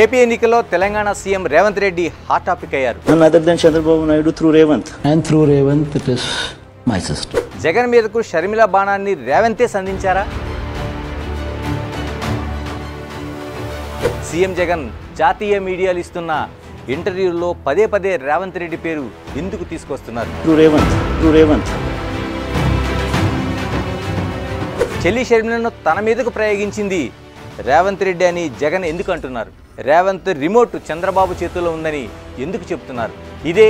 AP ఎన్నికల్లో Telangana CM Revanth Reddy hot topic అయ్యారు. None other than Chandrababu Naidu through Revanth. And through Revanth, it is my sister. Jagan మీదకు షర్మిల బాణాన్ని రేవంతే సంధించారా? CM Jagan జాతీయ మీడియాలు ఇస్తున్న ఇంటర్వ్యూల్లో పదే పదే రేవంత్ రెడ్డి పేరు ఎందుకు తీసుకొస్తున్నారు? Through Revanth. చెల్లి షర్మిలను తన మీదకు ప్రయోగించింది రేవంత్ రెడ్డి అని జగన్ ఎందుకు అంటున్నారు? రేవంత్ రిమోట్ చంద్రబాబు చేతుల్లో ఉందని ఎందుకు చెప్తున్నారు? ఇదే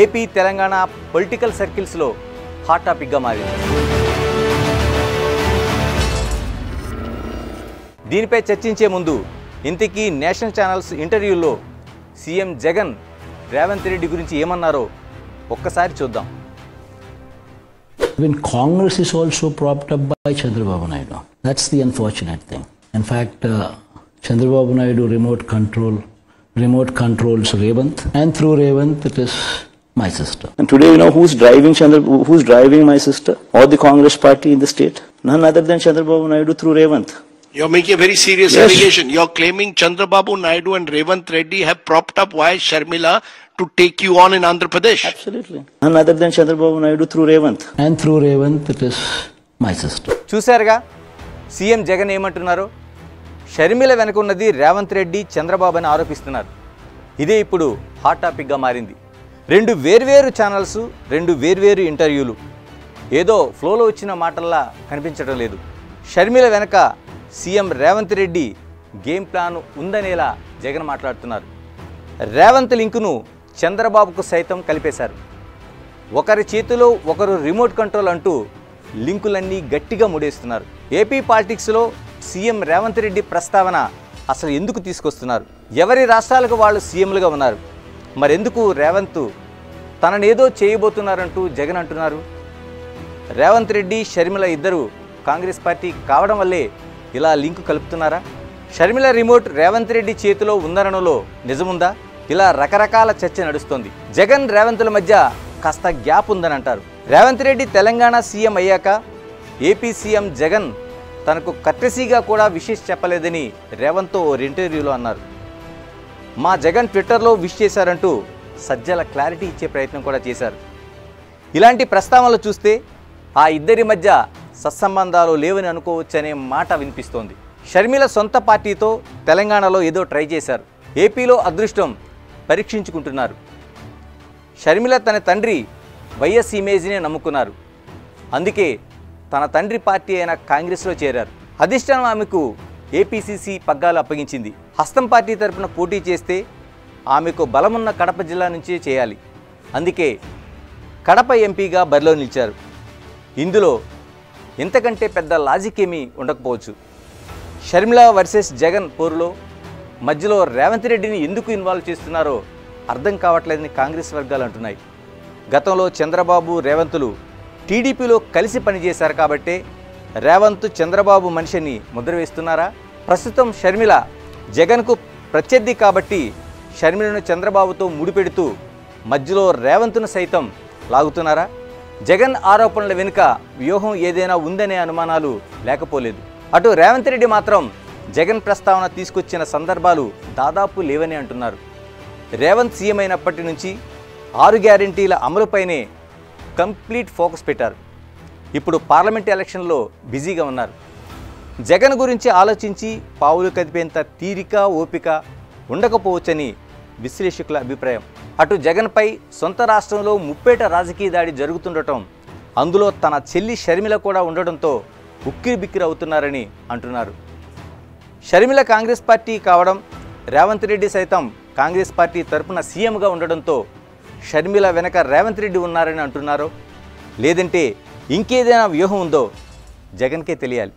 ఏపీ తెలంగాణ పొలిటికల్ సర్కిల్స్లో హాట్ టాపిక్గా మారింది. దీనిపై చర్చించే ముందు ఇంతకీ నేషనల్ ఛానల్స్ ఇంటర్వ్యూల్లో సీఎం జగన్ రేవంత్ రెడ్డి గురించి ఏమన్నారో ఒక్కసారి చూద్దాం. Even Congress is also propped up by Chandrababu Naidu. That's the unfortunate thing. In fact, Chandrababu Naidu remote controls Revanth, and through Revanth, it is my sister. And today, you know who's driving my sister or the Congress party in the state? None other than Chandrababu Naidu through Revanth. You're making a very serious allegation. You're claiming Chandrababu Naidu and Revanth Reddy have propped up Y. Sharmila to take you on in Andhra Pradesh. Absolutely. None other than Chandrababu Naidu through Revanth. And through Revanth, it is my sister. చూశారుగా CM Jagan ఏమంటున్నారు? షర్మిల వెనుకున్నది రేవంత్ రెడ్డి, చంద్రబాబు అని ఆరోపిస్తున్నారు. ఇదే ఇప్పుడు hot టాపిక్గా మారింది. రెండు వేర్వేరు ఛానల్స్, రెండు వేర్వేరు ఇంటర్వ్యూలు. ఏదో ఫ్లోలో వచ్చిన మాటల్లా కనిపించడం లేదు. షర్మిల వెనక CM Revanth Reddy game plan ఉందనేలా జగన్ మాట్లాడుతున్నారు. రేవంత్ లింకును చంద్రబాబుకు సైతం కలిపేశారు. ఒకరి చేతిలో ఒకరు రిమోట్ కంట్రోల్ అంటూ లింకులన్నీ గట్టిగా ముడేస్తున్నారు. ఏపీ పాలిటిక్స్లో సీఎం రేవంత్ రెడ్డి ప్రస్తావన అసలు ఎందుకు తీసుకొస్తున్నారు? ఎవరి రాష్ట్రాలకు వాళ్ళు సీఎంలుగా ఉన్నారు. మరెందుకు రేవంత్ తననేదో చేయబోతున్నారంటూ జగన్ అంటున్నారు? రేవంత్ రెడ్డి, షర్మిల ఇద్దరు కాంగ్రెస్ పార్టీ కావడం వల్లే ఇలా లింకు కలుపుతున్నారా? షర్మిల రిమోట్ రేవంత్ రెడ్డి చేతిలో ఉందనడంలో నిజముందా? ఇలా రకరకాల చర్చ నడుస్తోంది. జగన్ రేవంత్ల మధ్య కాస్త గ్యాప్ ఉందని అంటారు. రేవంత్ రెడ్డి తెలంగాణ సీఎం అయ్యాక ఏపీ సీఎం జగన్ తనకు కట్టెసీగా కూడా విషెస్ చెప్పలేదని రేవంత్తో ఓ ఇంటర్వ్యూలో అన్నారు. మా జగన్ ట్విట్టర్లో విష్ చేశారంటూ సజ్జల క్లారిటీ ఇచ్చే ప్రయత్నం కూడా చేశారు. ఇలాంటి ప్రస్తావనలు చూస్తే ఆ ఇద్దరి మధ్య సత్సంబంధాలు లేవని అనుకోవచ్చనే మాట వినిపిస్తోంది. షర్మిల సొంత పార్టీతో తెలంగాణలో ఏదో ట్రై చేశారు. ఏపీలో అదృష్టం పరీక్షించుకుంటున్నారు. షర్మిల తన తండ్రి వైఎస్ ఇమేజ్నే నమ్ముకున్నారు. అందుకే తన తండ్రి పార్టీ అయిన కాంగ్రెస్లో చేరారు. అధిష్టానం ఆమెకు ఏపీసీసీ పగ్గాలు అప్పగించింది. హస్తం పార్టీ తరపున పోటీ చేస్తే ఆమెకు బలమున్న కడప జిల్లా నుంచే చేయాలి. అందుకే కడప ఎంపీగా బరిలో నిలిచారు. ఇందులో ఇంతకంటే పెద్ద లాజిక్ ఏమీ ఉండకపోవచ్చు. షర్మిల వర్సెస్ జగన్ పోరులో మధ్యలో రేవంత్ రెడ్డిని ఎందుకు ఇన్వాల్వ్ చేస్తున్నారో అర్థం కావట్లేదని కాంగ్రెస్ వర్గాలు అంటున్నాయి. గతంలో చంద్రబాబు, రేవంత్లు టీడీపీలో కలిసి పనిచేశారు కాబట్టే రేవంత్ చంద్రబాబు మనిషిని ముద్ర వేస్తున్నారా? ప్రస్తుతం షర్మిల జగన్కు ప్రత్యర్థి కాబట్టి షర్మిలను చంద్రబాబుతో ముడిపెడుతూ మధ్యలో రేవంత్ను సైతం లాగుతున్నారా? జగన్ ఆరోపణల వెనుక వ్యూహం ఏదైనా ఉందనే అనుమానాలు లేకపోలేదు. అటు రేవంత్ రెడ్డి మాత్రం జగన్ ప్రస్తావన తీసుకొచ్చిన సందర్భాలు దాదాపు లేవని అంటున్నారు. రేవంత్ సీఎం అయినప్పటి నుంచి 6 గ్యారెంటీల అమలుపైనే కంప్లీట్ ఫోకస్ పెట్టారు. ఇప్పుడు పార్లమెంట్ ఎలక్షన్లో బిజీగా ఉన్నారు. జగన్ గురించి ఆలోచించి పావులు కదిపేంత తీరిక, ఓపిక ఉండకపోవచ్చని విశ్లేషకుల అభిప్రాయం. అటు జగన్పై సొంత రాష్ట్రంలో ముప్పేట రాజకీయ దాడి జరుగుతుండటం, అందులో తన చెల్లి షర్మిల కూడా ఉండడంతో ఉక్కిరిబిక్కిరి అవుతున్నారని అంటున్నారు. షర్మిల కాంగ్రెస్ పార్టీ కావడం, రేవంత్ రెడ్డి సైతం కాంగ్రెస్ పార్టీ తరపున సీఎంగా ఉండడంతో షర్మిల వెనక రేవంత్ రెడ్డి ఉన్నారని అంటున్నారు. లేదంటే ఇంకేదైనా వ్యూహం ఉందో జగన్కే తెలియాలి.